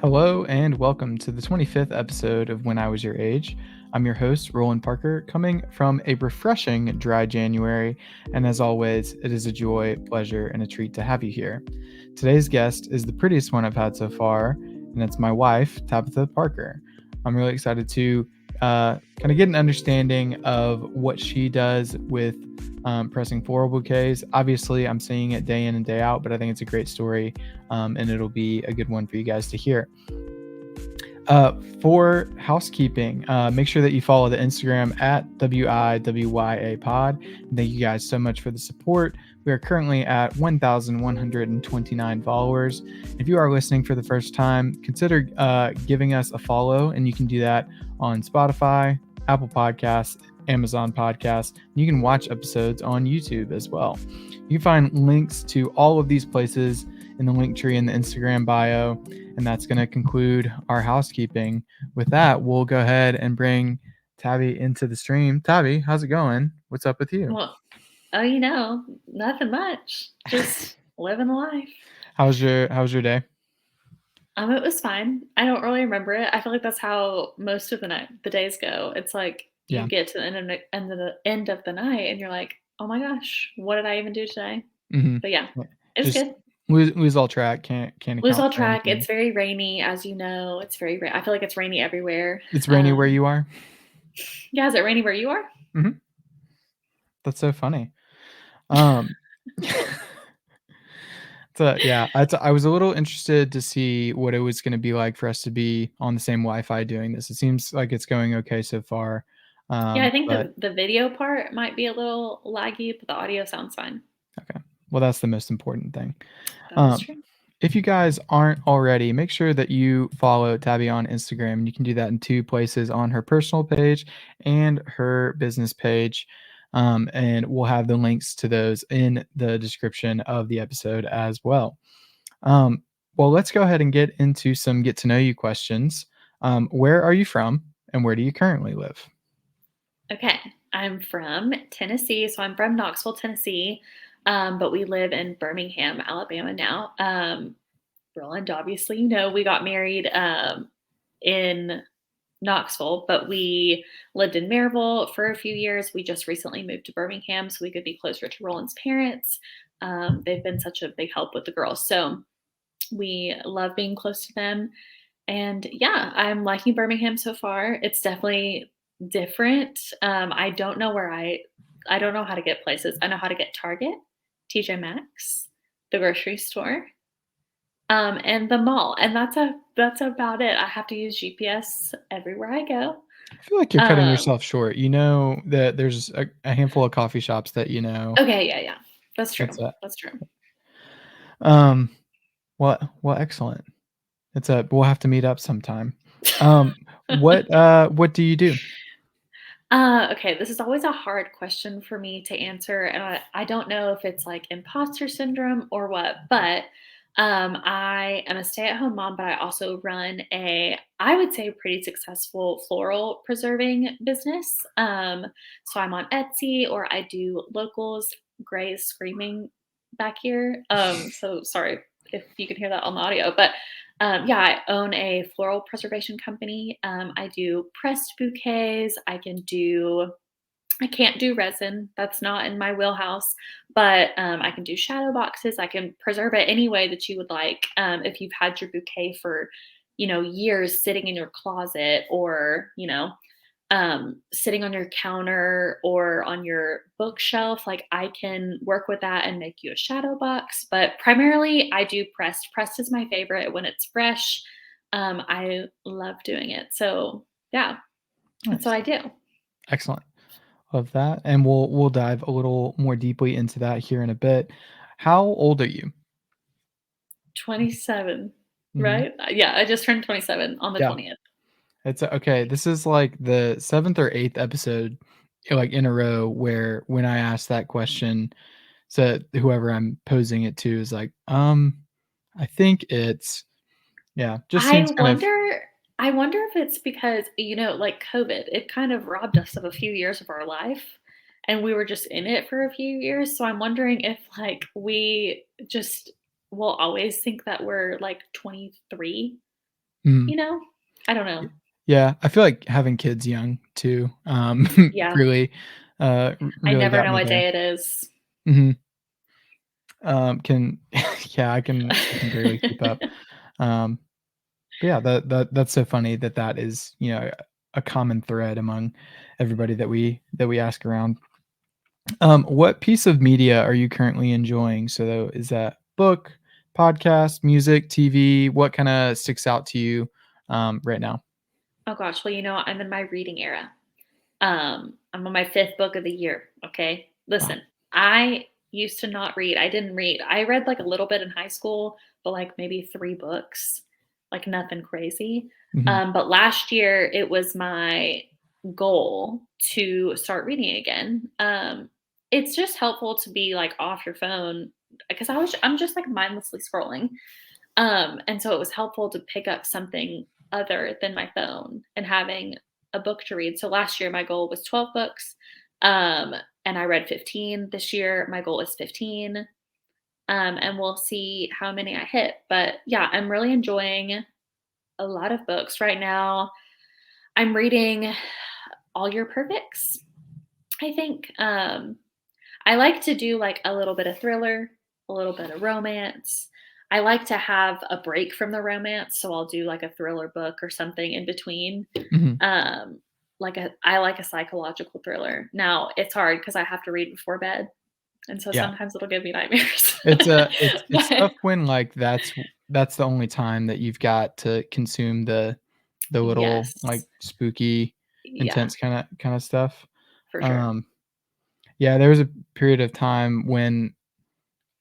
Hello and welcome to the 25th episode of When I Was Your Age. I'm your host, Roland Parker, coming from a refreshing dry January, and as always, it is a joy, pleasure, and a treat to have you here. Today's guest is the prettiest one I've had so far, and it's my wife, Tabitha Parker. I'm really excited to kind of get an understanding of what she does with pressing floral bouquets. Obviously, I'm seeing it day in and day out, but I think it's a great story, and it'll be a good one for you guys to hear. For housekeeping, make sure that you follow the Instagram at WIWYA pod. Thank you guys so much for the support. We are currently at 1,129 followers. If you are listening for the first time, consider giving us a follow, and you can do that on Spotify, Apple Podcasts, Amazon Podcasts. You can watch episodes on YouTube as well. You can find links to all of these places in the link tree in the Instagram bio. And that's going to conclude our housekeeping. With that, we'll go ahead and bring Tabby into the stream. Tabby, how's it going? What's up with you? Well, nothing much. Just living life. How's your day? It was fine. I don't really remember it. I feel like that's how most of the days go. It's like you Yeah. get to the end of the night, and you're like, oh my gosh, what did I even do today? Mm-hmm. But yeah, it's Just good. lose all track. Can't Lose account all for track. anything. It's very rainy, as you know. It's very. I feel like it's rainy everywhere. It's rainy where you are. Yeah, is it rainy where you are? Mm-hmm. That's so funny. So yeah, I was a little interested to see what it was going to be like for us to be on the same Wi-Fi doing this. It seems like it's going okay so far. Yeah, I think But the video part might be a little laggy, but the audio sounds fine. okay, well, that's the most important thing. That is true. If you guys aren't already, make sure that you follow Tabby on Instagram. And you can do that in two places, on her personal page and her business page. And we'll have the links to those in the description of the episode as well. Well, let's go ahead and get into some get to know you questions. Where are you from and where do you currently live? Okay, I'm from Tennessee, so I'm from Knoxville, Tennessee, but we live in Birmingham, Alabama now. Roland, obviously, we got married in Knoxville, but we lived in Maryville for a few years. We just recently moved to Birmingham so we could be closer to Roland's parents. They've been such a big help with the girls, so we love being close to them. And yeah, I'm liking Birmingham so far. It's definitely different. I don't know I don't know how to get places. I know how to get Target, TJ Maxx, the grocery store, and the mall. And that's about it. I have to use GPS everywhere I go. I feel like you're cutting Um, yourself short. You know that there's a handful of coffee shops that you know. okay, yeah, yeah. That's true. That's it. That's true. Um, well, excellent. We'll have to meet up sometime. Um, what do you do? Okay, this is always a hard question for me to answer, and I don't know if it's like imposter syndrome or what, but I am a stay-at-home mom, but I also run I would say, pretty successful floral preserving business. So I'm on Etsy or I do locals. Gray is screaming back here. So sorry if you can hear that on the audio, but yeah, I own a floral preservation company. I do pressed bouquets. I can't do resin. That's not in my wheelhouse, but I can do shadow boxes. I can preserve it any way that you would like. If you've had your bouquet for, years sitting in your closet or, sitting on your counter or on your bookshelf, like I can work with that and make you a shadow box. But primarily, I do pressed. Pressed is my favorite when it's fresh. I love doing it. So yeah, that's Nice. what I do. Excellent. Love that. And we'll dive a little more deeply into that here in a bit. How old are you? 27, Mhm. right? Yeah, I just turned 27 on the Yeah. 20th. It's okay. This is like the 7th or 8th episode, like in a row, where when I ask that question, so whoever I'm posing it to is like, I think it's yeah, just I seems kind of wonder I wonder if it's because, like COVID, it kind of robbed us of a few years of our life, and we were just in it for a few years, so I'm wondering if, like, we just will always think that we're, like, 23. Mm. you know? I don't know. Yeah, I feel like having kids young too, Yeah. really, I really never got know me what there. day it is. Mhm. Can yeah, I can barely keep up. Um, but yeah, that's so funny that that is, a common thread among everybody that we ask around. What piece of media are you currently enjoying? So is that book, podcast, music, TV? What kinda sticks out to you, right now? Oh gosh, well, I'm in my reading era. I'm on my 5th book of the year, okay? Wow. Listen, I used to not read. I didn't read. I read, like, a little bit in high school, but, like, maybe 3 books, like, nothing crazy. Mhm. But last year, it was my goal to start reading again. It's just helpful to be, like, off your phone because I'm just, like, mindlessly scrolling. And so it was helpful to pick up something other than my phone and having a book to read. So last year my goal was 12 books. Um, and I read 15. This year my goal is 15. And we'll see how many I hit. But yeah, I'm really enjoying a lot of books right now. I'm reading All Your Perfects, I think. I like to do like a little bit of thriller, a little bit of romance. I like to have a break from the romance, so I'll do like a thriller book or something in between. Mhm. Um, I like a psychological thriller. Now it's hard because I have to read before bed, and so Yeah. sometimes it'll give me nightmares. It's But tough when, like, that's the only time that you've got to consume the little, like, yes, spooky, yeah, intense kinda stuff. for sure. Um, yeah, there was a period of time when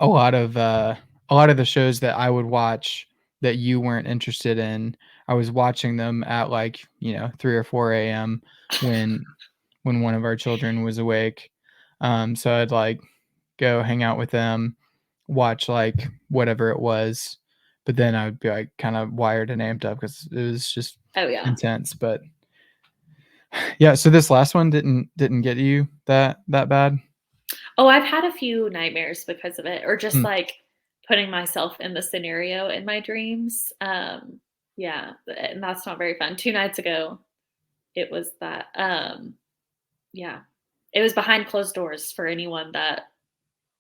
a lot of, a lot of the shows that I would watch that you weren't interested in, I was watching them at, like, 3 or 4 AM when one of our children was awake. So I'd, like, go hang out with them, watch, like, whatever it was, but then I would be, like, kinda wired and amped up because it was just Oh yeah. intense, but yeah, so this last one didn't get you that bad? Oh, I've had a few nightmares because of it, or just Mm, like putting myself in the scenario in my dreams. Yeah, and that's not very fun. 2 nights ago, it was that. Yeah, it was behind closed doors for anyone that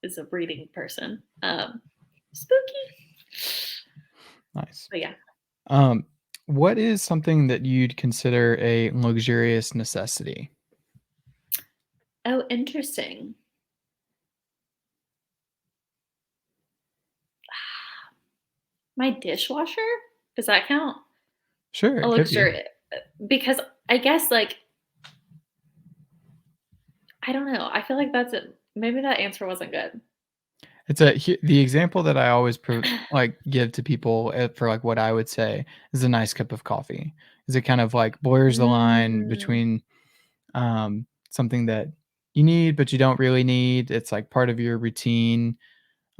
is a reading person. Spooky. nice. But yeah. Um, what is something that you'd consider a luxurious necessity? Oh, interesting. My dishwasher? Does that count? Sure, A it could be. luxury because I guess like I don't know. I feel like that's it. Maybe that answer wasn't good. The example that I always like, give to people, for, like, what I would say is a nice cup of coffee. Is it kind of, like, blurs the line Mm. between, something that you need, but you don't really need. It's, like, part of your routine.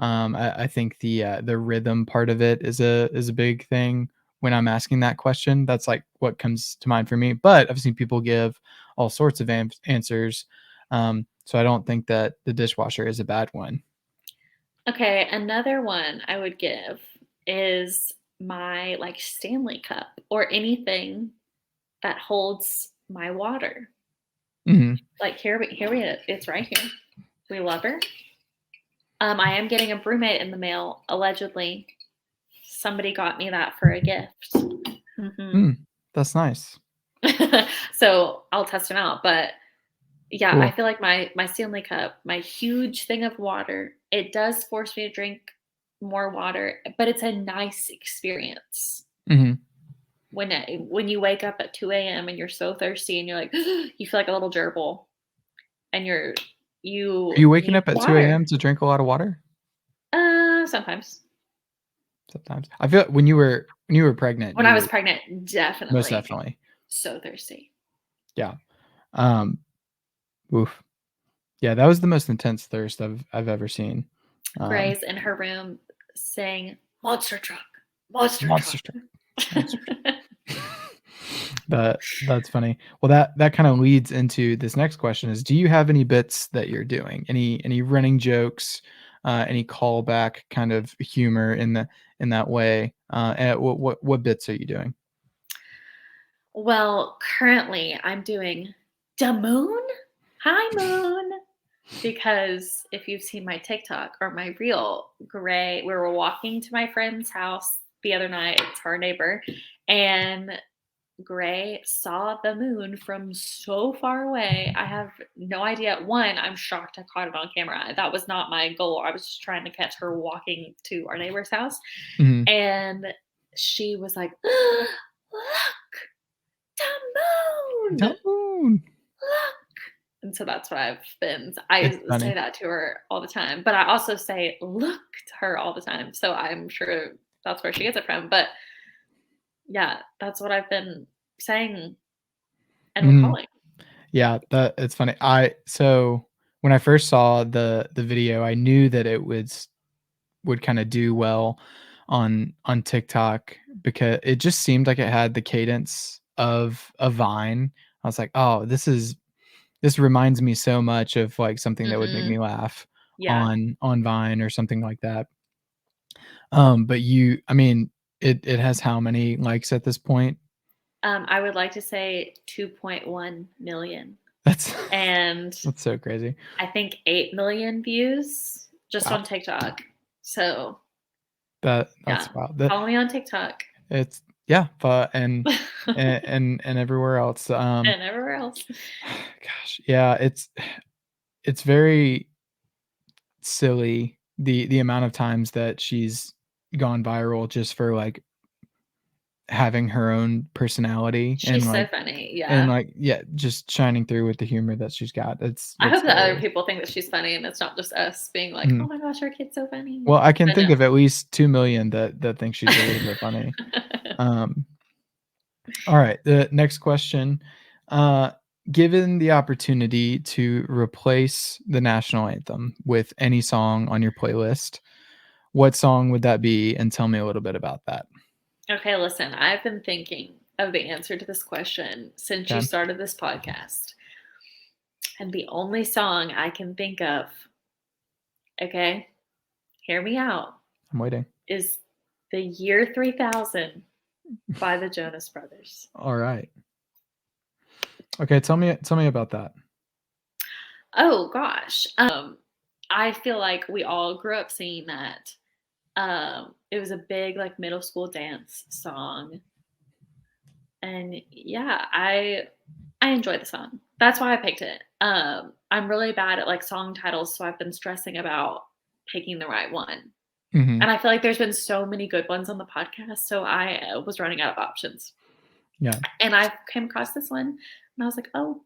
I think the rhythm part of it is a big thing when I'm asking that question. That's, like, what comes to mind for me, but I've seen people give all sorts of answers, so I don't think that the dishwasher is a bad one. Okay, another one I would give is my like Stanley cup or anything that holds my water. Mhm. Like it's right here. We love her. I am getting a brewmate in the mail, allegedly. Somebody got me that for a gift. Hmm. Mm, that's nice. So I'll test him out. But yeah, I Cool. feel like my Stanley cup, my huge thing of water, it does force me to drink more water, but it's a nice experience. Mhm. When you wake up at 2 a.m. and you're so thirsty and you're like, you feel like a little gerbil and Are you you waking need up at 2 water. AM to drink a lot of water? Sometimes. Sometimes. I feel when you were pregnant, When I you was were pregnant, most definitely definitely. so thirsty. Yeah. Um, oof. Yeah, that was the most intense thirst I've ever seen. Um, Gray's in her room saying, "Monster truck, monster Monster truck." truck, monster truck. That's funny. Well, that kinda leads into this next question is, do you have any bits that you're doing? Any running jokes, any callback kind of humor in that way? And what bits are you doing? Well, currently I'm doing "Da moon? Hi, moon." Because if you've seen my TikTok or my reel, Gray, we were walking to my friend's house the other night, it's her neighbor, and Gray saw the moon from so far away. I have no idea. One, I'm shocked I caught it on camera. That was not my goal. I was just trying to catch her walking to our neighbor's house. Mhm. And she was like, "Look, the moon! Don't. Look." And so that's what I've been. It's I say funny. that to her all the time, but I also say "look" to her all the time. So I'm sure that's where she gets it from. But yeah, that's what I've been saying and Mhm. recalling. Yeah, that it's funny. So when I first saw the video, I knew that it would kinda do well on TikTok because it just seemed like it had the cadence of a Vine. I was like, "Oh, this reminds me so much of, like, something that would make Mhm. me laugh Yeah. on Vine or something like that." But I mean, it has how many likes at this point? I would like to say 2.1 million, That's and that's so crazy. I think 8 million views just Wow. on TikTok. So, That's yeah, wild. follow me on TikTok It's yeah, but and everywhere else. and everywhere else. Gosh, yeah, it's very silly the amount of times that she's gone viral just for, like, having her own personality She's so funny, and, yeah. like, yeah, just shining through with the humor that she's got. I It's hope that other hilarious. people think that she's funny and it's not just us being like, "Oh Mhm. my gosh, our kid's so funny." Well, I can But think no. of at least 2,000,000 that think she's a little bit funny. Um, alright, the next question, uh, given the opportunity to replace the national anthem with any song on your playlist, what song would that be, and tell me a little bit about that? Okay, listen, I've been thinking of the answer to this question since you Okay, started this podcast, and the only song I can think of, okay, hear me out, I'm waiting. is "The Year 3000" by the Jonas Brothers. Alright. Okay, tell me about that. Oh gosh, I feel like we all grew up singing that. It was a big, like, middle school dance song, and yeah, I enjoy the song. That's why I picked it. I'm really bad at, like, song titles, so I've been stressing about picking the right one, Mhm. and I feel like there's been so many good ones on the podcast, so I was running out of options, Yeah, and I came across this one, and I was like, "Oh,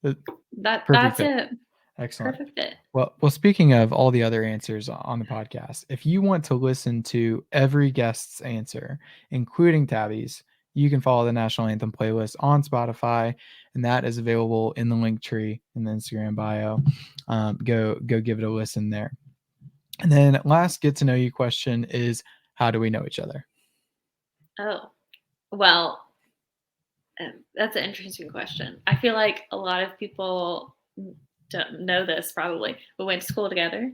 the perfect that's fit. it. Excellent. Perfect fit." Well, speaking of all the other answers on the podcast, if you want to listen to every guest's answer, including Tabby's, you can follow the National Anthem playlist on Spotify, and that is available in the link tree in the Instagram bio. Go give it a listen there. And then last get to know you question is how do we know each other? Oh, well, that's an interesting question. I feel like a lot of people don't know this probably. We went to school together.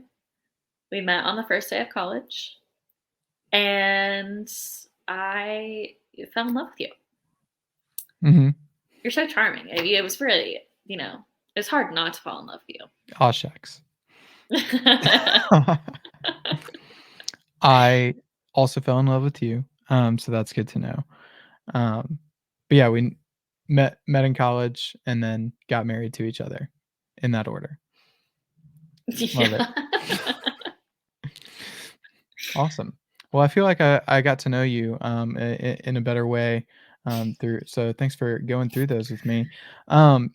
We met on the first day of college, and I fell in love with you. Mhm. You're so charming. It was really, it was hard not to fall in love with Aw, shucks. you. I also fell in love with you, so that's good to know. Um, but yeah, we met in college and then got married to each other in that order. Love it. Yeah. Awesome. Well, I feel like I got to know you in a better way through. So thanks for going through those with me. Um,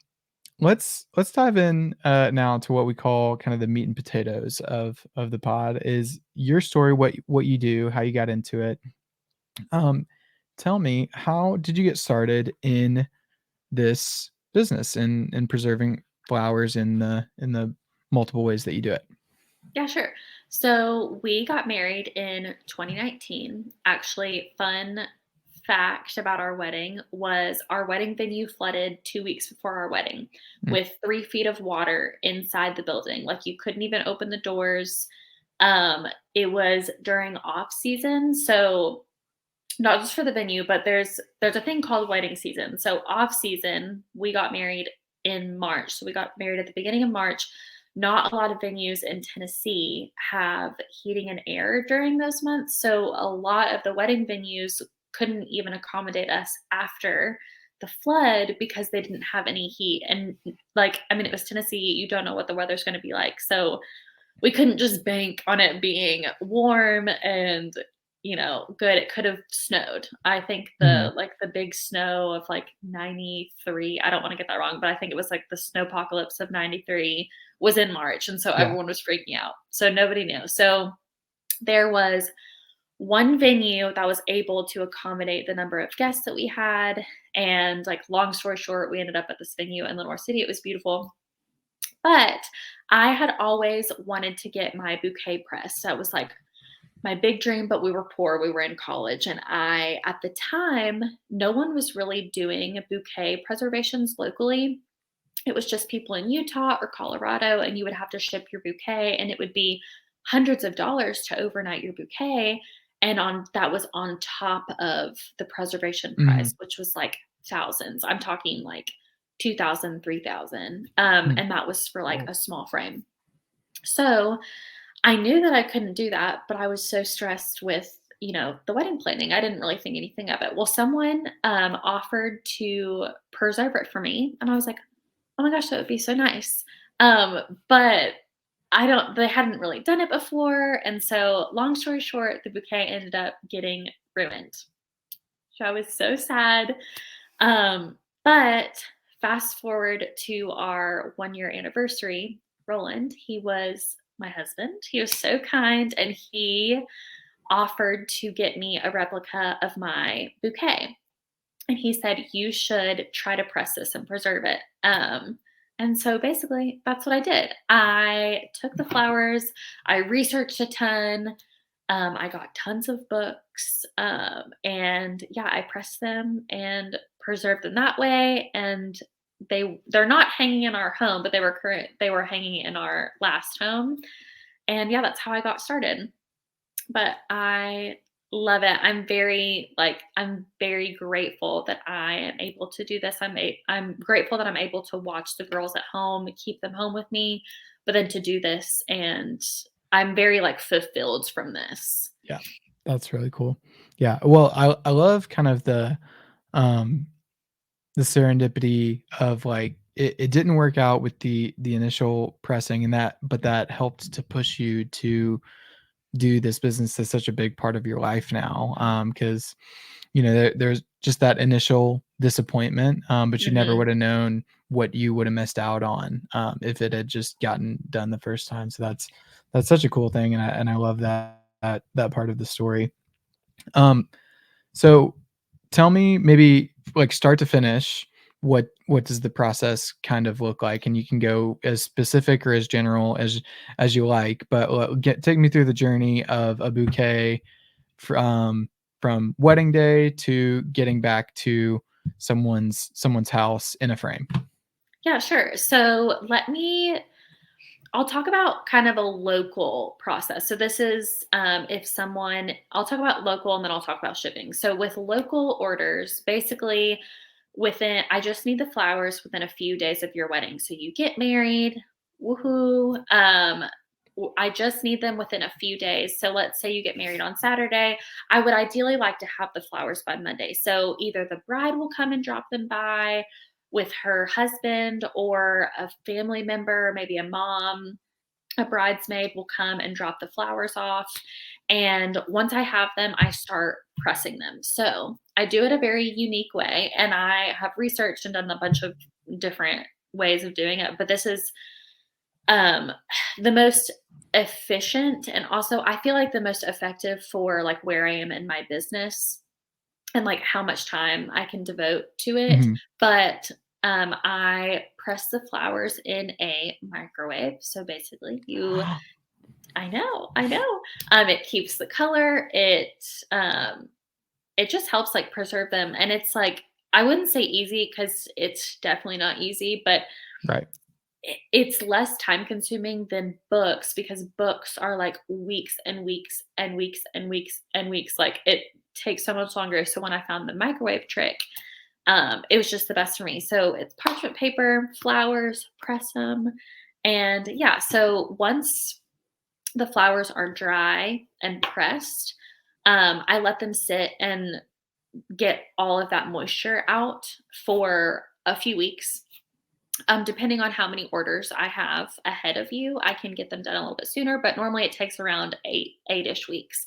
let's dive in now to what we call kind of the meat and potatoes of the pod. Is your story what you do, how you got into it? Um, tell me, how did you get started in this business and preserving flowers in the multiple ways that you do it? Yeah, sure. So we got married in 2019. Actually, fun fact about our wedding was our wedding venue flooded 2 weeks before our wedding Mm, with 3 feet of water inside the building. Like you couldn't even open the doors. It was during off season. So not just for the venue, but there's a thing called wedding season. So off season, we got married in March. So we got married at the beginning of March. Not a lot of venues in Tennessee have heating and air during those months. So a lot of the wedding venues couldn't even accommodate us after the flood because they didn't have any heat. And like, I mean, it was Tennessee. You don't know what the weather's going to be like. So we couldn't just bank on it being warm and, good. It could have snowed. I think Mhm. the big snow of like 93, I don't want to get that wrong, but I think it was like the snowpocalypse of 93 was in March. And so Yeah. everyone was freaking out. So nobody knew. So there was one venue that was able to accommodate the number of guests that we had. And like long story short, we ended up at this venue in Lenore City. It was beautiful. But I had always wanted to get my bouquet pressed. That was like my big dream, but we were poor. We were in college. And at the time, no one was really doing bouquet preservations locally. It was just people in Utah or Colorado, and you would have to ship your bouquet, and it would be hundreds of dollars to overnight your bouquet. And that was on top of the preservation price, Mhm. which was like thousands. I'm talking like 2,000, 3,000. Mm. And that was for like Whoa. a small frame. So I knew that I couldn't do that, but I was so stressed with, the wedding planning. I didn't really think anything of it. Well, someone offered to preserve it for me. And I was like, oh my gosh, that would be so nice. But they hadn't really done it before. And so, long story short, the bouquet ended up getting ruined. So I was so sad. But fast forward to our 1 year anniversary, Roland, he was my husband. He was so kind and he offered to get me a replica of my bouquet. And he said, you should try to press this and preserve it. And so basically, that's what I did. I took the flowers, I researched a ton, I got tons of books, and yeah, I pressed them and preserved them that way. And they're not hanging in our home, but they were hanging in our last home. And yeah, that's how I got started. But I love it. I'm very grateful that I am able to do this. I'm grateful that I'm able to watch the girls at home, keep them home with me, but then to do this, and I'm very, like, fulfilled from this. Yeah. That's really cool. Yeah. Well, I love kind of um the serendipity of like it didn't work out with the initial pressing and that, but that helped to push you to do this business that's such a big part of your life now. Because there's just that initial disappointment, but you never Mhm. would have known what you would have missed out on, if it had just gotten done the first time. So that's such a cool thing, and I love that part of the story. Um, so tell me, maybe like start to finish, what does the process kind of look like? And you can go as specific or as general as you like, but take me through the journey of a bouquet from wedding day to getting back to someone's house in a frame. Yeah, sure. So I'll talk about kind of a local process. So this is if someone, I'll talk about local and then I'll talk about shipping. So with local orders, basically I just need the flowers within a few days of your wedding. So you get married, woohoo. I just need them within a few days. So let's say you get married on Saturday. I would ideally like to have the flowers by Monday. So either the bride will come and drop them by with her husband, or a family member, maybe a mom, a bridesmaid will come and drop the flowers off. And once I have them, I start pressing them. So I do it a very unique way. And I have researched and done a bunch of different ways of doing it. But this is um, the most efficient, and also I feel like the most effective for like where I am in my business and like how much time I can devote to it. Mhm. But I press the flowers in a microwave. So basically, I know. It keeps the color. It just helps like preserve them, and it's like I wouldn't say easy because it's definitely not easy, but Right. it's less time consuming than books because books are like weeks and weeks and weeks and weeks and weeks. Like take so much longer. So when I found the microwave trick, it was just the best for me. So it's parchment paper, flowers, press them. And yeah, so once the flowers are dry and pressed, I let them sit and get all of that moisture out for a few weeks. Depending on how many orders I have ahead of you, I can get them done a little bit sooner, but normally it takes around eight-ish weeks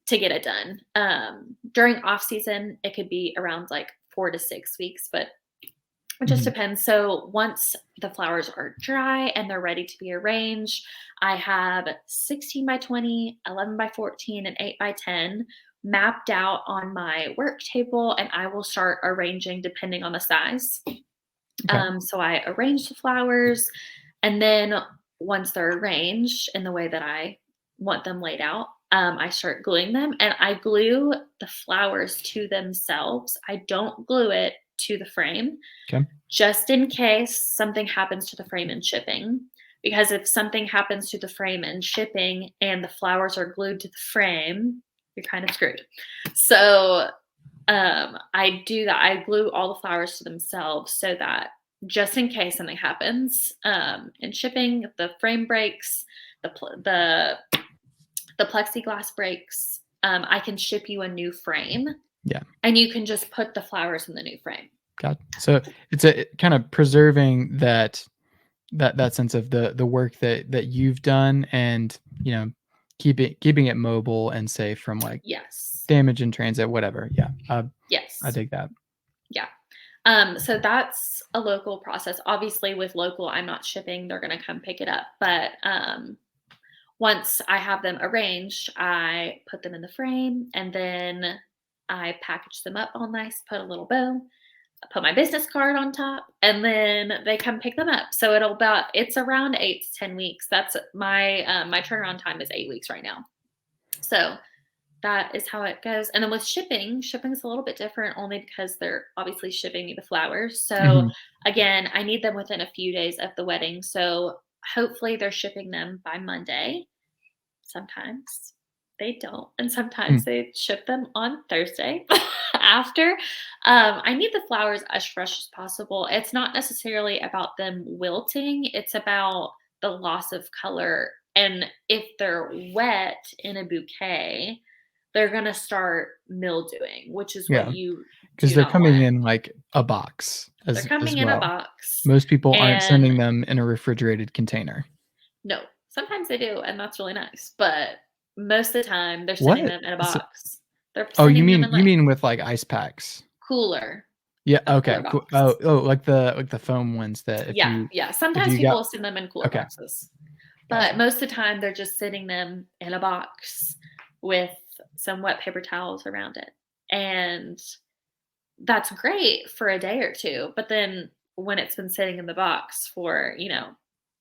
to get it done. During off season, it could be around like 4 to 6 weeks, but it just Mhm. depends. So once the flowers are dry and they're ready to be arranged, I have 16 by 20, 11 by 14, and 8 by 10 mapped out on my work table, and I will start arranging depending on the size. Okay. So I arrange the flowers, and then once they're arranged in the way that I want them laid out, I start gluing them, and I glue the flowers to themselves. I don't glue it to the frame, Okay. just in case something happens to the frame in shipping. Because if something happens to the frame in shipping and the flowers are glued to the frame, you're kind of screwed. So I do that. I glue all the flowers to themselves so that just in case something happens in shipping, if the frame breaks, the plexiglass breaks, I can ship you a new frame. Yeah. And you can just put the flowers in the new frame. Got so it's a kind of preserving that sense of the work that you've done, and keeping it mobile and safe from like Yes. damage in transit, whatever. Yeah. I Yes. dig that. Yeah. So that's a local process. Obviously, with local, I'm not shipping. They're going to come pick it up. But once I have them arranged, I put them in the frame, and then I package them up all nice, put a little bow, put my business card on top, and then they come pick them up. So it's around 8 to 10 weeks. That's my turnaround time is 8 weeks right now. So that is how it goes. And then with shipping is a little bit different only because they're obviously shipping me the flowers. So Mhm. again, I need them within a few days of the wedding. So hopefully they're shipping them by Monday. Sometimes they don't. And sometimes Mm. they ship them on Thursday after. I need the flowers as fresh as possible. It's not necessarily about them wilting, it's about the loss of color. And if they're wet in a bouquet, they're going to start mildewing, which is what Yeah, you because do they're not coming want. in like a box They're as coming in a well. box. Most people aren't And sending them in a refrigerated container. no, sometimes they do, and that's really nice. But most of the time, they're sending What? them in a So, box. They're oh, you sending them mean in you like mean with like ice packs? cooler, Yeah. a cooler Okay. Cool. box. Oh, like the foam ones that Yeah, yeah. if Sometimes you people got will send them in cooler okay, boxes, but gotcha. most of the time, they're just sitting them in a box with some wet paper towels around it, and that's great for a day or two. But then when it's been sitting in the box for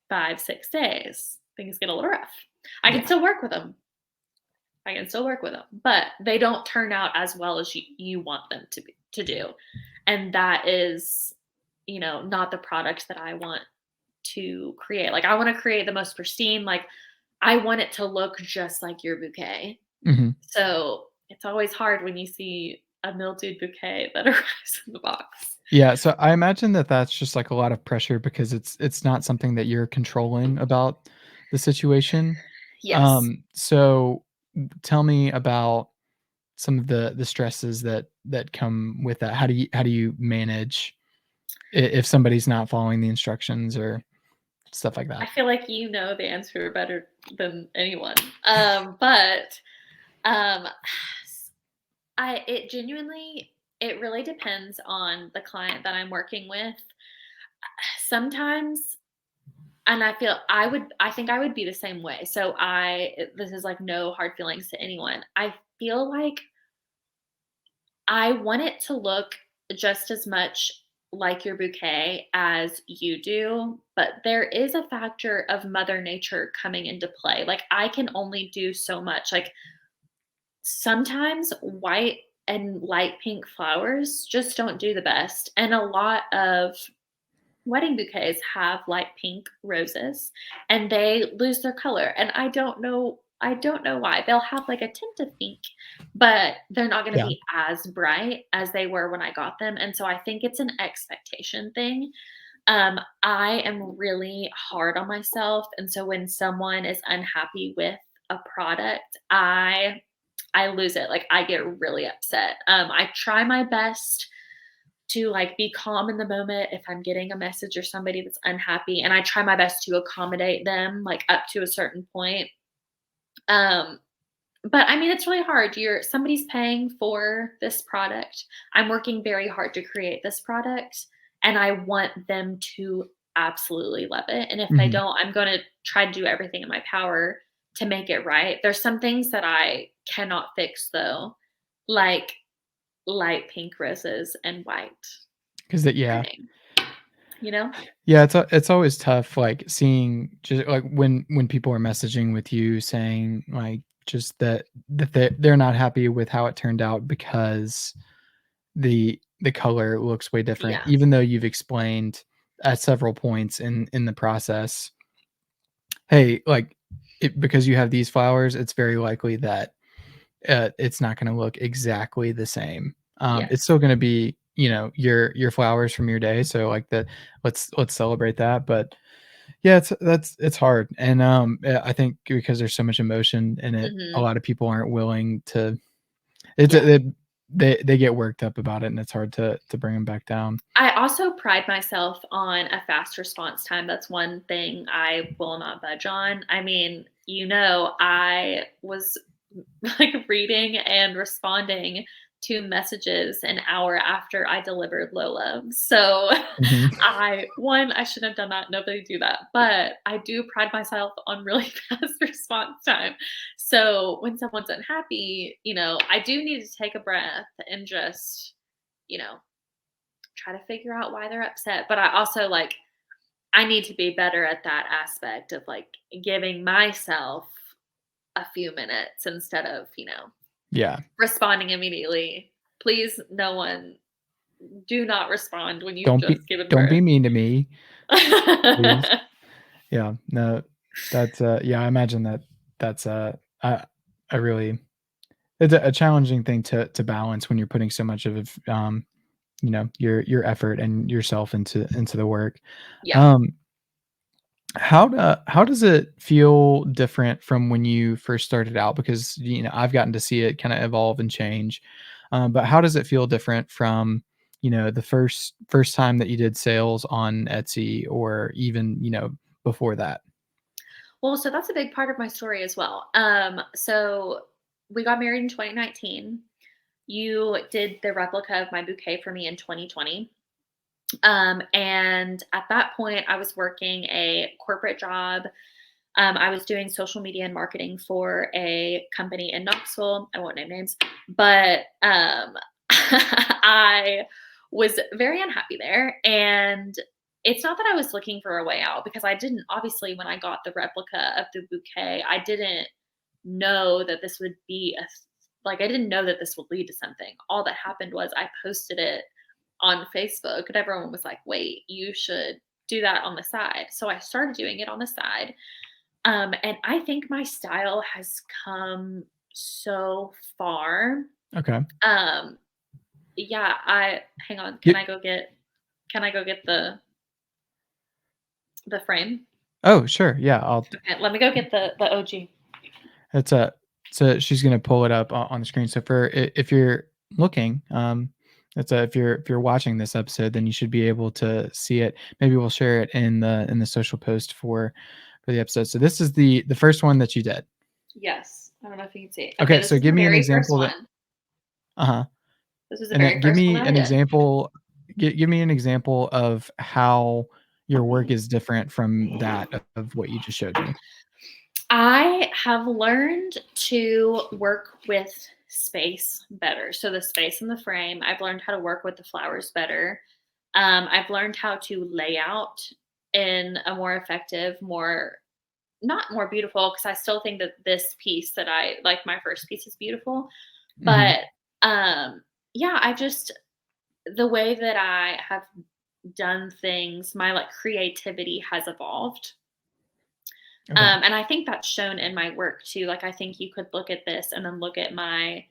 5, 6 days, things get a little rough. I can Yeah. still work with them. But they don't turn out as well as you want them to do. And that is, not the product that I want to create. Like I want to create the most pristine, like I want it to look just like your bouquet. Mhm. So it's always hard when you see a mildewed bouquet that arrives in the box. Yeah, so I imagine that that's just, like, a lot of pressure because it's not something that you're controlling about the situation. Yes. So tell me about some of the stresses that come with that. How do you manage if somebody's not following the instructions or stuff like I that? feel like you know the answer better than anyone. But um it really depends on the client that I'm working with. Sometimes, and I think I would be the same way. So this is like no hard feelings to anyone. I feel like I want it to look just as much like your bouquet as you do, but there is a factor of Mother Nature coming into play. Like I can only do so much. Like sometimes white and light pink flowers just don't do the best. And a lot of wedding bouquets have light pink roses and they lose their color. And I don't know. I don't know why. They'll have like a tint of pink, but they're not going to Yeah. be as bright as they were when I got them. And so I think it's an expectation thing. I am really hard on myself, and so when someone is unhappy with a product, I lose it. Like I get really upset. I try my best to like be calm in the moment if I'm getting a message or somebody that's unhappy, and I try my best to accommodate them like up to a certain point. Um, but I mean, it's really hard. Somebody's paying for this product. I'm working very hard to create this product, and I want them to absolutely love it. And if they Mhm. don't, I'm going to try to do everything in my power to make it right. There's some things that I cannot fix though, like light pink roses and white 'Cause that yeah. printing, you know? Yeah, it's always tough, like, seeing just, like, when people are messaging with you saying, like, just that they're not happy with how it turned out because the color looks way different, Yeah. even though you've explained at several points in the process, "Hey, like, because you have these flowers, it's very likely that it's not gonna look exactly the same. It's Yes. still gonna be, your flowers from your day, so, like, let's celebrate that, but, yeah, it's hard, and, I think because there's so much emotion in it, a Mhm. lot of people aren't willing to it's Yeah. they get worked up about it, and it's hard to bring them back down. I also pride myself on a fast response time. That's one thing I will not budge on. I mean, I was like reading and responding to messages an hour after I delivered Lola. So Mhm. I shouldn't have done that. Nobody do that. But I do pride myself on really fast response time. So when someone's unhappy, I do need to take a breath and just, you know, try to figure out why they're upset. But I also like I need to be better at that aspect of like giving myself a few minutes instead of, Yeah. responding immediately. Please, no one, do not respond when you've Don't be just given don't birth. be mean to me, please. Yeah, no, yeah, I imagine that's, I really it's a challenging thing to balance when you're putting so much of, your effort and yourself into the work. Yeah. Um, how does it feel different from when you first started out? Because, I've gotten to see it kinda evolve and change, but how does it feel different from, the first time that you did sales on Etsy or even, before that? Well, so that's a big part of my story as well. So we got married in 2019. You did the replica of my bouquet for me in 2020. And at that point, I was working a corporate job. I was doing social media and marketing for a company in Knoxville. I won't name names, but I was very unhappy there. And it's not that I was looking for a way out because I didn't, obviously, when I got the replica of the bouquet, I didn't know that this would be I didn't know that this would lead to something. All that happened was I posted it on Facebook, and everyone was like, wait, you should do that on the side. So I started doing it on the side. And I think my style has come so far. Okay. Um, yeah, hang on. Ye Can I go get the frame? Oh, sure, yeah, I'll Okay, let me go get the OG. it's a so she's gonna pull it up on the screen. So if you're looking, if you're watching this episode, then you should be able to see it. Maybe we'll share it in the social post for the episode. So this is the first one that you did. Yes. I don't know if you can see. Okay, Okay, this so is give the me an very first example that one. uh-huh. This was the And then very give first one me that I an did. example give me an example of how your work is different from that of what you just showed me. I have learned to work with space better. So the space in the frame, I've learned how to work with the flowers better. I've learned how to lay out in a more effective, more not more beautiful, because I still think that this piece that I like my first piece is beautiful. Mhm. But yeah, I just the way that I have done things, my like creativity has evolved. Okay. And I think that's shown in my work too. Like, I think you could look at this and then look at my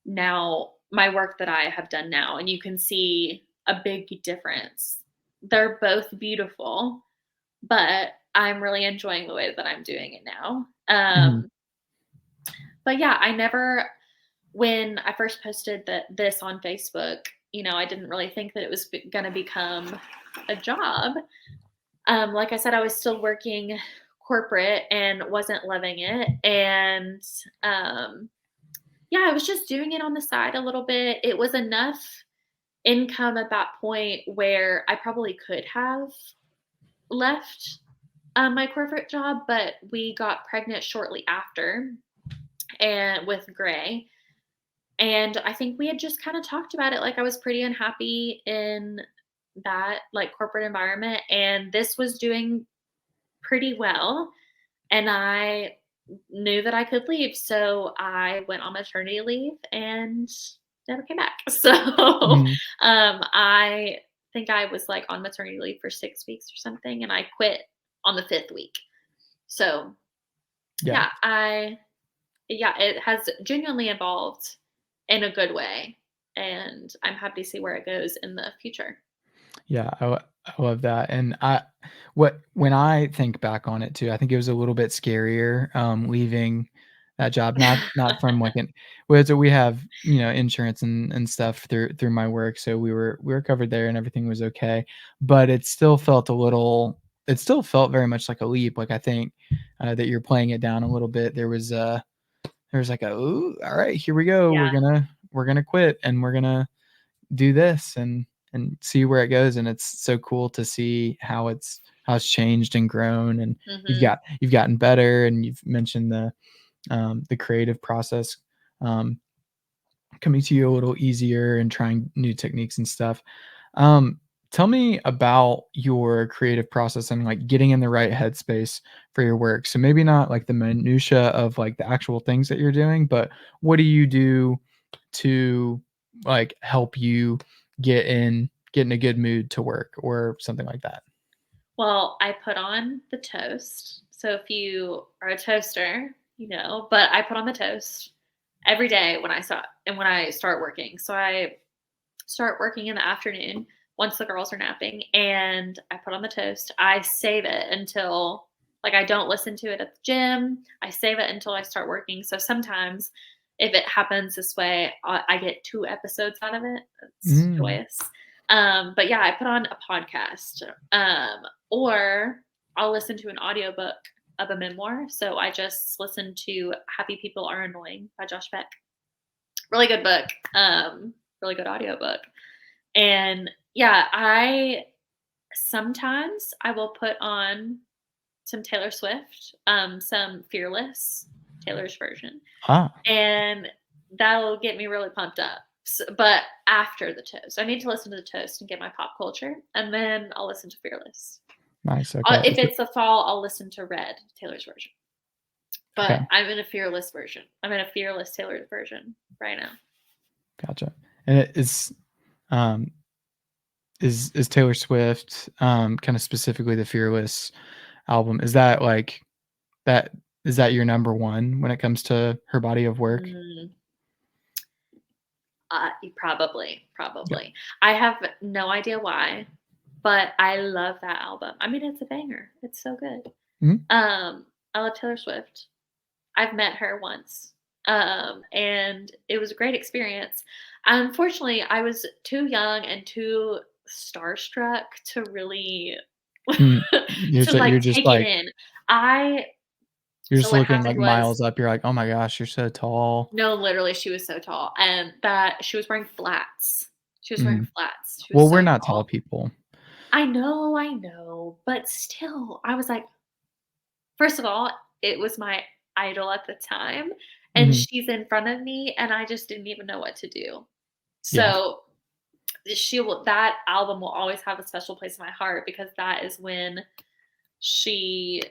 work that I have done now, and you can see a big difference. They're both beautiful, but I'm really enjoying the way that I'm doing it now. Mhm. But yeah, when I first posted this on Facebook, I didn't really think that it was going to become a job. Like I said, I was still working corporate and wasn't loving it. And yeah, I was just doing it on the side a little bit. It was enough income at that point where I probably could have left my corporate job, but we got pregnant shortly after and with Gray. And I think we had just kind of talked about it. Like, I was pretty unhappy in that like corporate environment, and this was doing pretty well. And I knew that I could leave. So I went on maternity leave and never came back. So Mhm. I think I was like on maternity leave for 6 weeks or something, and I quit on the fifth week. So Yeah. yeah, it has genuinely evolved in a good way. And I'm happy to see where it goes in the future. Yeah, I love that, and when I think back on it too, I think it was a little bit scarier, leaving that job, not from like an well, so we have, insurance and stuff through my work, so we were covered there and everything was okay, but it still felt very much like a leap, like, I think, that you're playing it down a little bit. There was like a, "Ooh, alright, here we go. Yeah. We're gonna quit, and we're gonna do this and see where it goes," and it's so cool to see how it's changed and grown, and Hmm. you've gotten better, and you've mentioned the creative process um, coming to you a little easier and trying new techniques and stuff. um, Tell me about your creative process and like getting in the right headspace for your work. So maybe not like the minutia of like the actual things that you're doing, but what do you do to like help you get in a good mood to work or something like that? Well, I put on the toast. So if you are a toaster, but I put on the toast every day when I start working. So I start working in the afternoon once the girls are napping, and I put on the toast. I save it until, like, I don't listen to it at the gym. I save it until I start working. So sometimes if it happens this way, I get 2 episodes out of it. It's Mm. joyous. But yeah, I put on a podcast, or I'll listen to an audiobook of a memoir. So I just listened to Happy People Are Annoying by Josh Beck. Really good book. Really good audiobook. And yeah, I sometimes I will put on some Taylor Swift, some Fearless, Taylor's version, Ah, and that'll get me really pumped up. But after the toast, I need to listen to the toast and get my pop culture, and then I'll listen to Fearless. nice. Okay. If it's the fall, I'll listen to Red, Taylor's version. But Okay. I'm in a Fearless version. I'm in a Fearless Taylor's version right now. Gotcha. And um, is Taylor Swift, kind of specifically the Fearless album, is that like that is that your number one when it comes to her body of work? Mm. Probably, Yeah. probably. I have no idea why, but I love that album. I mean, it's a banger. It's so good. Mhm. I love Taylor Swift. I've met her once, and it was a great experience. Unfortunately, I was too young and too starstruck to really Mm. You're to you're like just take it like in. I you're So just what looking happened like was, miles up. You're like, "Oh my gosh, you're so tall." no, literally, she was so tall, and that she was wearing flats. She was wearing Mhm. flats. She was Well, we're so not tall tall. people. I know, but still, I was like, first of all, it was my idol at the time, and Mhm. she's in front of me, and I just didn't even know what to do. Yeah. So that album will always have a special place in my heart because that is when she,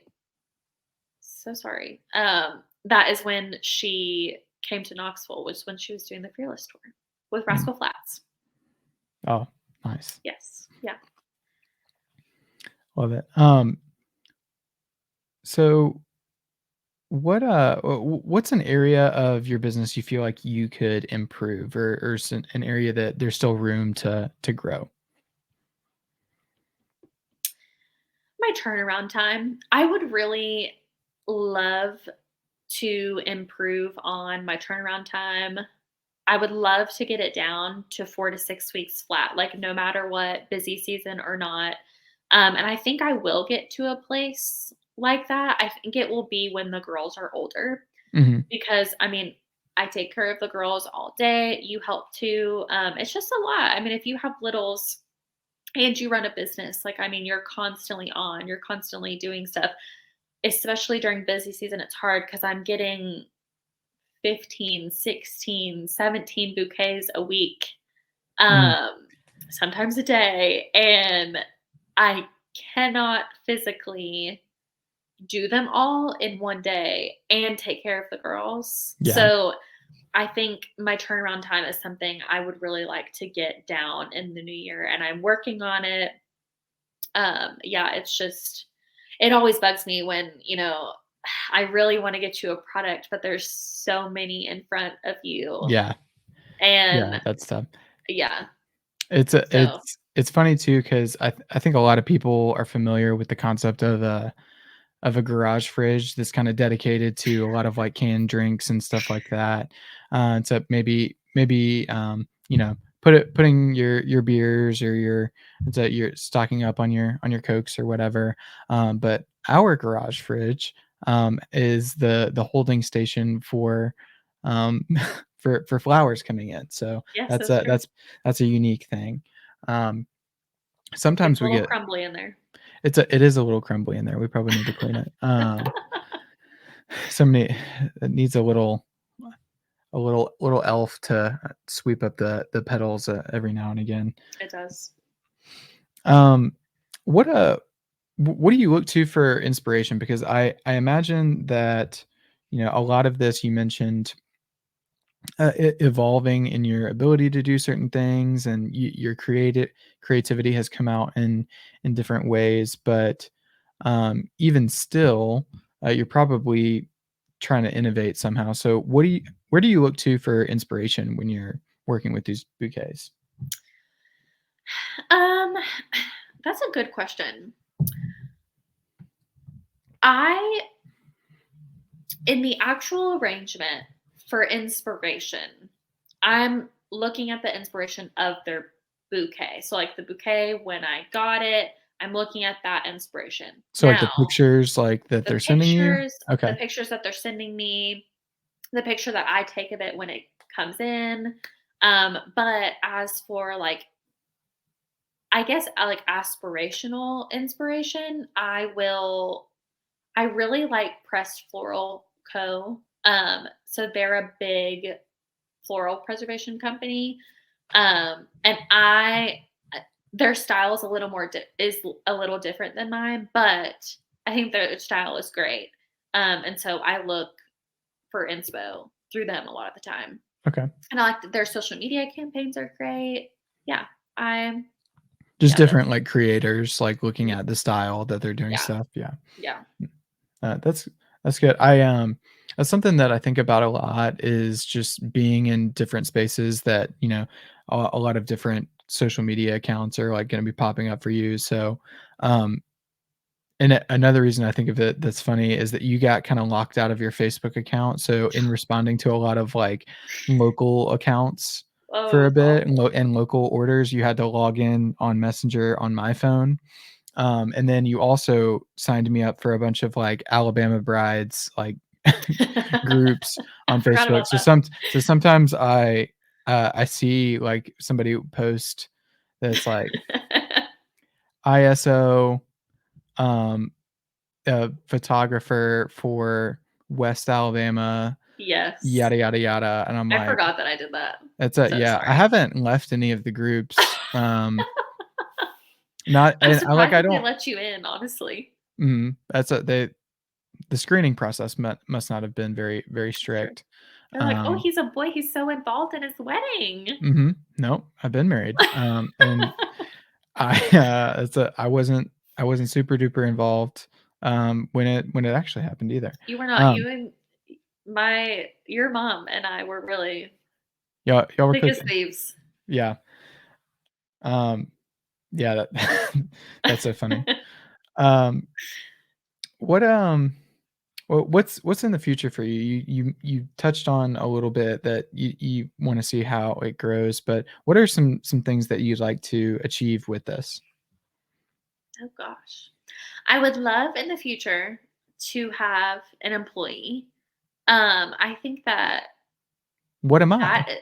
so sorry, that is when she came to Knoxville, was when she was doing the Fearless tour with Mm. Rascal Flats. Oh, nice. Yes, yeah. Love it. So what's an area of your business you feel like you could improve, or an area that there's still room to grow? My turnaround time. I would really love to improve on my turnaround time. I would love to get it down to 4 to 6 weeks flat, like, no matter what, busy season or not. And I think I will get to a place like that. I think it will be when the girls are older Mhm. because, I mean, I take care of the girls all day, you help too. It's just a lot. I mean, if you have littles and you run a business, like, I mean, you're constantly on, you're constantly doing stuff, especially during busy season. It's hard because I'm getting 15, 16, 17 bouquets a week, Mm. um, sometimes a day, and I cannot physically do them all in one day and take care of the girls. Yeah. So I think my turnaround time is something I would really like to get down in the new year, and I'm working on it. Yeah, it's just it always bugs me when, I really want to get you a product, but there's so many in front of you. Yeah. Yeah, And that's tough. yeah, It's a so it's funny too, 'cause I think a lot of people are familiar with the concept of a garage fridge that's kinda dedicated to a lot of, like, canned drinks and stuff like that. To maybe, putting your beers or you're stocking up on your Cokes or whatever. But our garage fridge, is the holding station for, um, for flowers coming in. So yes, that's that's a true. that's a unique thing. Um, It's sometimes a we little get crumbly in there. it is a little crumbly in there. We probably need to clean it. Somebody it needs a little elf to sweep up the petals, every now and again. It does. Um, what what do you look to for inspiration? Because I imagine that, a lot of this you mentioned, evolving in your ability to do certain things, and your creativity has come out in different ways. But even still, you're probably trying to innovate somehow. So where do you look to for inspiration when you're working with these bouquets? Um, that's a good question. I In the actual arrangement for inspiration, I'm looking at the inspiration of their bouquet. So, like, the bouquet when I got it, I'm looking at that inspiration. So, like, the Now, pictures, like, that the they're sending you? pictures the Okay. pictures that they're sending me, the picture that I take of it when it comes in. But as for, like, I guess, like, aspirational inspiration, I really like Pressed Floral Co. So they're a big floral preservation company. And their style is a little different than mine, but I think their style is great. And so I look for inspo through them a lot of the time. Okay. And I like their social media campaigns are great. Yeah, I Just yeah, different, like, creators, like, looking mhm, at the style that they're doing yeah, stuff, yeah. yeah. That's good. That's something that I think about a lot, is just being in different spaces that, a lot of different social media accounts are, like, gonna be popping up for you. So, um, and another reason I think of it that's funny is that you got kinda locked out of your Facebook account. So in responding to a lot of, like, local accounts Oh, for a it's bit, and awful. local orders, you had to log in on Messenger on my phone. And then you also signed me up for a bunch of, like, Alabama brides, like, groups I on forgot Facebook. about So sometimes I see, like, somebody post that's like that. ISO, um, photographer for West Alabama, Yes. yada, yada, yada, and I'm I like, forgot that I did that. "That's I'm a" so yeah, I sorry. haven't left any of the groups, not I'm and I like, surprised I that they don't let you in, honestly. that's a they the screening process must not have been very, very That's true. strict. They're like, "Oh, Um, he's a boy, he's so involved in his wedding." no, I've been married. And I, I wasn't super duper involved. when it actually happened either. You were not. Um, You and your mom and I were really y'all were thick as cooking. thieves. Yeah. Um, yeah, that that's so funny. Um, what what's in the future for you? You touched on a little bit that you want to see how it grows, but what are some things that you'd like to achieve with this? Oh gosh. I would love in the future to have an employee. I think that What am that I?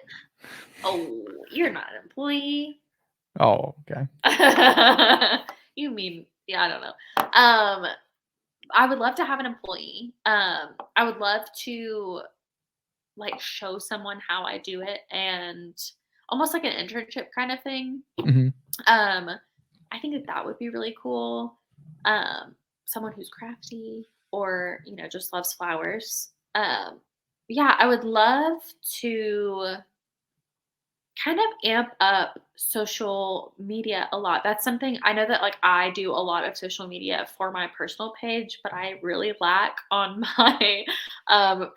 oh, you're not an employee. Oh, okay. You mean, yeah, I don't know. I would love to have an employee. I would love to like show someone how I do it and almost like an internship kind of thing. Mhm. Um, I think that that would be really cool. Someone who's crafty or, just loves flowers. Yeah, I would love to kind of amp up social media a lot. That's something I know that like I do a lot of social media for my personal page, but I really lack on my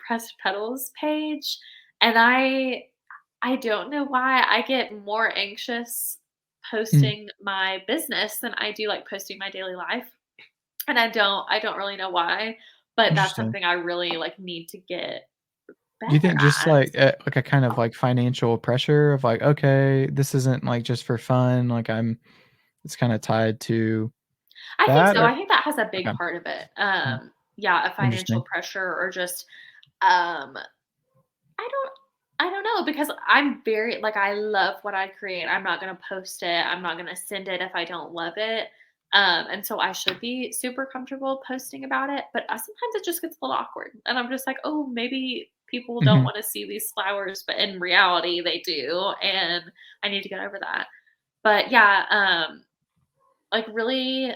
pressed petals page. And I don't know why I get more anxious Mm, posting my business than I do like posting my daily life. And I don't really know why, but that's interesting. something I really like need to get Do you better think just at. like a kind of like financial pressure of like, okay, this isn't like just for fun, like it's kind of tied to I think that so. or I think that has a big okay. part of it. Mm, Yeah, a financial interesting. pressure or just um I don't I don't know because I'm very like I love what I create. I'm not going to post it. I'm not going to send it if I don't love it. And so I should be super comfortable posting about it, but sometimes it just gets a little awkward. And I'm just like, "Oh, maybe people don't Mhm. want to see these flowers, but in reality they do." And I need to get over that. But yeah, like really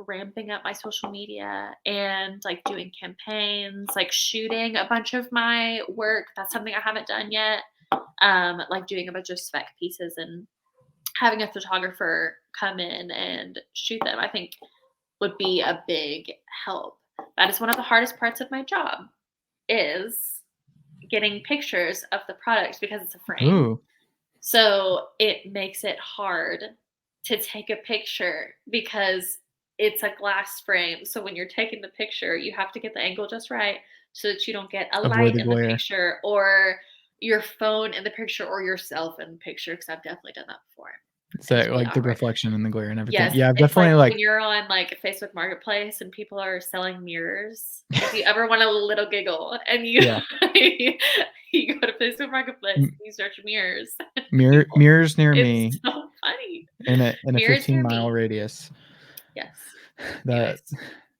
ramping up my social media and like doing campaigns, like shooting a bunch of my work. That's something I haven't done yet. Like doing a bunch of spec pieces and having a photographer come in and shoot them, I think would be a big help. That is one of the hardest parts of my job is getting pictures of the product because it's a frame. Ooh, So it makes it hard to take a picture because it's a glass frame. So when you're taking the picture, you have to get the angle just right so that you don't get a avoid light the in the glare. picture or your phone in the picture or yourself in the picture because I've definitely done that before. Is And it's that really like the awkward. reflection and the glare and everything? Yes, Yeah, I've it's like definitely like when you're on like Facebook Marketplace and people are selling mirrors. If you ever want a little giggle and you yeah. you go to Facebook Marketplace and M you search mirrors, people mirrors near it's me so funny. in a Mirrors near 15-mile me. radius. Yes. That Anyways.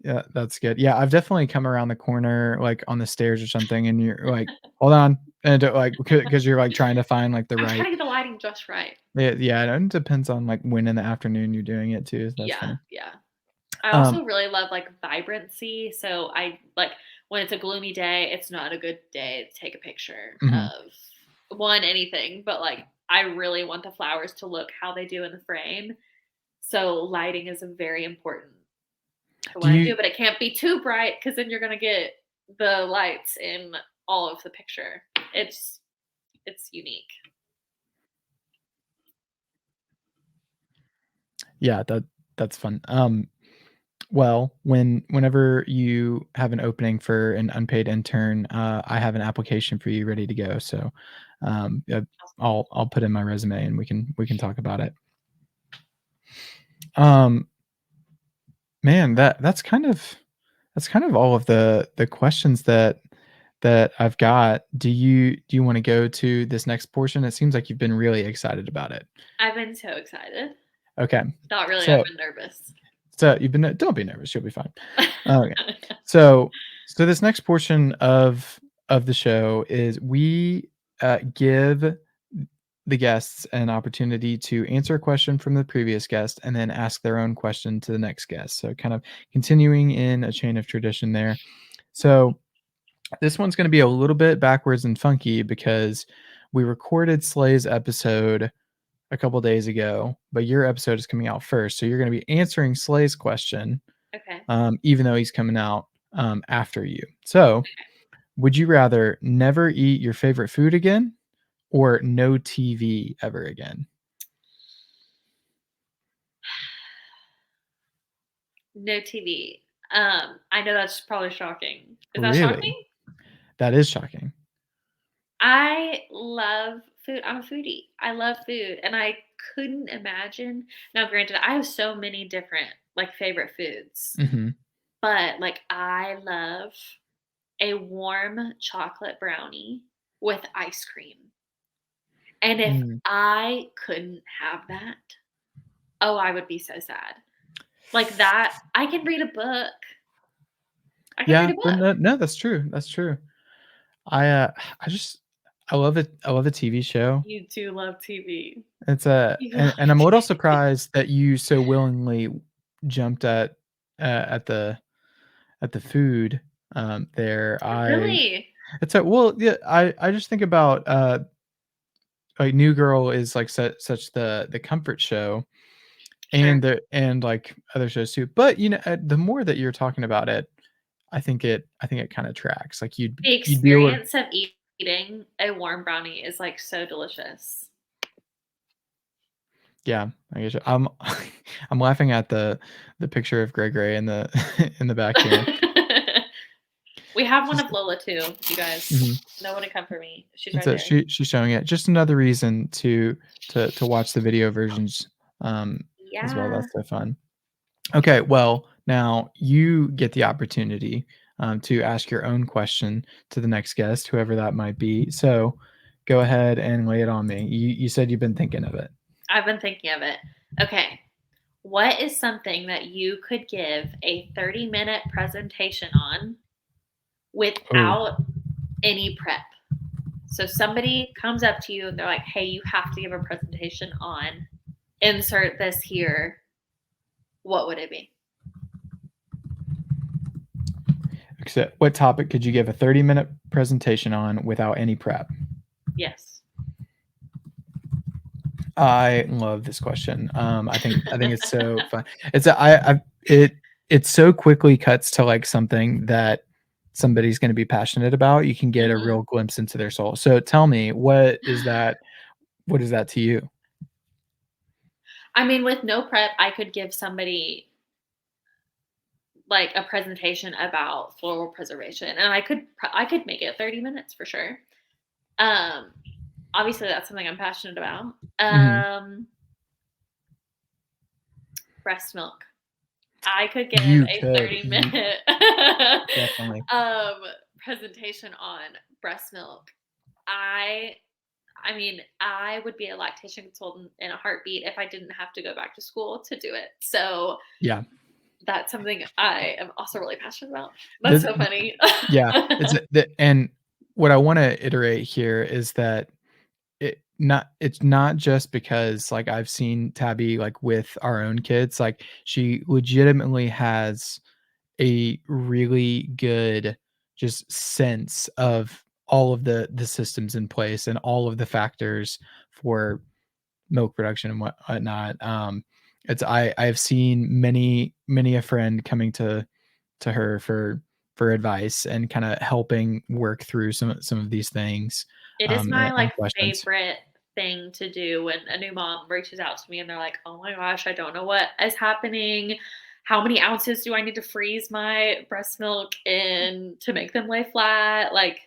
yeah, that's good. Yeah, I've definitely come around the corner, like, on the stairs or something, and you're like, "Hold on," and like, because you're, like, trying to find, like, the I'm right trying to get the lighting just right. yeah, and it depends on, like, when in the afternoon you're doing it too, so that's Yeah, funny. yeah. I Um also really love, like, vibrancy, so I like, when it's a gloomy day, it's not a good day to take a picture mhm. of anything, but, like, I really want the flowers to look how they do in the frame, so lighting is very important to Do what I you do, but it can't be too bright because then you're gonna get the lights in all of the picture. It's it's unique. yeah, that's fun. Well, whenever you have an opening for an unpaid intern, I have an application for you ready to go, so, I'll put in my resume and we can talk about it. Um Man, that's kind of all of the questions that I've got. Do you wanna go to this next portion? It seems like you've been really excited about it. I've been so excited. Okay. Not really, I've So been nervous. you've been don't be nervous, you'll be fine. Okay. So this next portion of the show is we, give the guests an opportunity to answer a question from the previous guest and then ask their own question to the next guest. So kind of continuing in a chain of tradition there. So this one's going to be a little bit backwards and funky because we recorded Slay's episode a couple days ago, but your episode is coming out first. So you're going to be answering Slay's question. Okay. even though he's coming out after you. So, would you rather never eat your favorite food again or no TV ever again? No TV. I know that's probably shocking. Is that Really? shocking? That is shocking. I love food. I'm a foodie. I love food, and I couldn't imagine. Now, granted, I have so many different like favorite foods, Mhm. but like I love a warm chocolate brownie with ice cream. And if Mm. I couldn't have that, oh, I would be so sad. Like that, I can read a book. I can read Yeah, a but book. no, that's true, that's true. I, I just I love a TV show. You do love TV. It's a You love and I'm a little TV. surprised that you so willingly jumped at the food, there. Really? It's a well, yeah, I just think about, like, New Girl is, like, such the comfort show, Sure. and, like, other shows too, but, the more that you're talking about it, I think it kinda tracks, like, The you'd be able to. experience of eating a warm brownie is, like, so delicious. Yeah, I guess I'm I'm laughing at the picture of Gregory in the in the back here. We have one Just of Lola too, you guys. mhm. No one to come for me. She's It's right a there. she's showing it. Just another reason to watch the video versions, as well. Yeah. That's so fun. Okay, well, now you get the opportunity, to ask your own question to the next guest, whoever that might be. So, go ahead and lay it on me. You said you've been thinking of it. I've been thinking of it. Okay. What is something that you could give a 30-minute presentation on Oh, without any prep? So somebody comes up to you and they're like, "Hey, you have to give a presentation on insert this here." What would it be? except what topic could you give a 30-minute presentation on without any prep? Yes. I love this question. I think it's so fun. It's a, I it it so quickly cuts to like something that somebody's going to be passionate about. You can get a Mhm. real glimpse into their soul. So tell me, what is that? What is that to you? I mean, with no prep, I could give somebody like a presentation about floral preservation, and I could make it 30 minutes for sure. Um, Obviously, that's something I'm passionate about. Mhm. Breast milk. I could give You a could. 30-minute Definitely. um, presentation on breast milk. I I mean, I would be a lactation consultant in a heartbeat if I didn't have to go back to school to do it. So Yeah. that's something I am also really passionate about. That's The so funny. yeah. And what I want to iterate here is that it's not just because, like, I've seen Tabby, like, with our own kids, like, she legitimately has a really good just sense of all of the systems in place and all of the factors for milk production and whatnot. It's I've seen many a friend coming to her for advice and kinda helping work through some of these things, It is my, and like, questions. favorite thing to do when a new mom reaches out to me and they're like, "Oh my gosh, I don't know what is happening. How many ounces do I need to freeze my breast milk in to make them lay flat?" Like,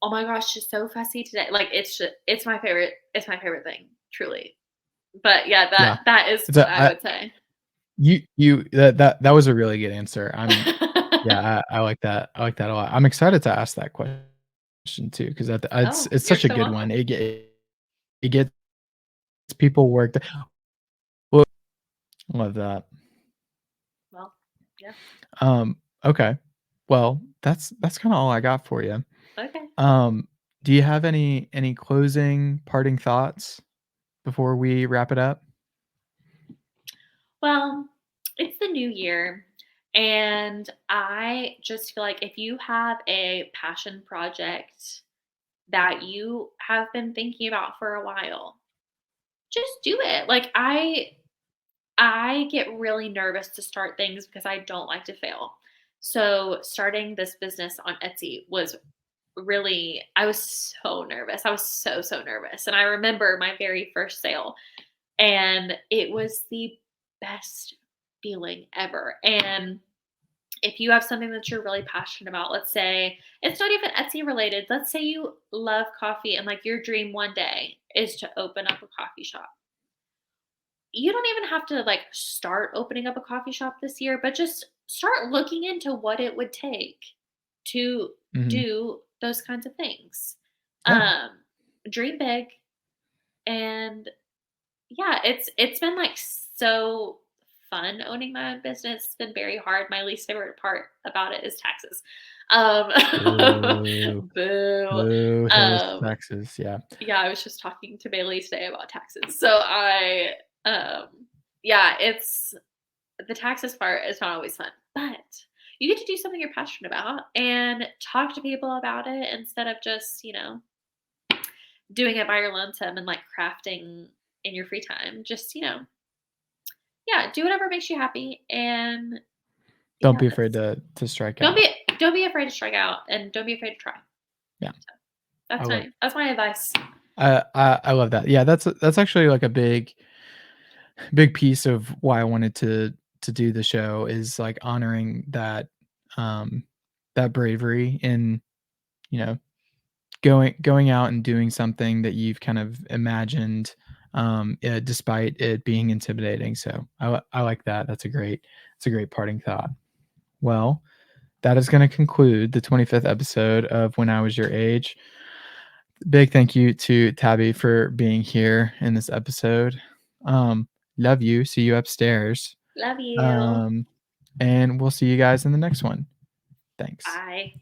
"Oh my gosh, she's so fussy today." Like, it's my favorite thing, truly. But yeah, Yeah. that is It's what a I would say. you that was a really good answer. Yeah, I like that a lot. I'm excited to ask that question too, 'cause Oh, it's you're such a so good welcome. one. It gets people worked. Well, love that. Well, yeah, Okay. Well, that's kinda all I got for you. okay. Um, do you have any closing parting thoughts before we wrap it up? Well, it's the new year, and I just feel like if you have a passion project that you have been thinking about for a while, just do it. Like, I get really nervous to start things because I don't like to fail. So starting this business on Etsy was really, I was so nervous. I was so nervous. And I remember my very first sale, and it was the best feeling ever. And if you have something that you're really passionate about, let's say it's not even Etsy related, let's say you love coffee and like your dream one day is to open up a coffee shop. You don't even have to like start opening up a coffee shop this year, but just start looking into what it would take to Hmm. do those kinds of things. Yeah. Um, Dream big, and yeah, it's been like so fun owning my own business. It's been very hard. My least favorite part about it is taxes. Um, Boo. boo. Boo. Hate us Um, taxes. Yeah. yeah, I was just talking to Bailey today about taxes. So um, yeah, it's the taxes part is not always fun, but you get to do something you're passionate about and talk to people about it instead of just, doing it by your lonesome and like crafting in your free time. Just, yeah, do whatever makes you happy. And Don't yeah, be afraid to strike don't out. be don't be afraid to strike out and don't be afraid to try. Yeah. I That's love. my advice. I love that. Yeah, that's actually like a big piece of why I wanted to do the show is like honoring um that bravery in, you know, going out and doing something that you've kind of imagined, despite it being intimidating. So I like that. It's a great parting thought. Well, that is going to conclude the 25th episode of When I Was Your Age. Big thank you to Tabby for being here in this episode. Love you. See you upstairs. Love you. Um, and we'll see you guys in the next one. Thanks. Bye.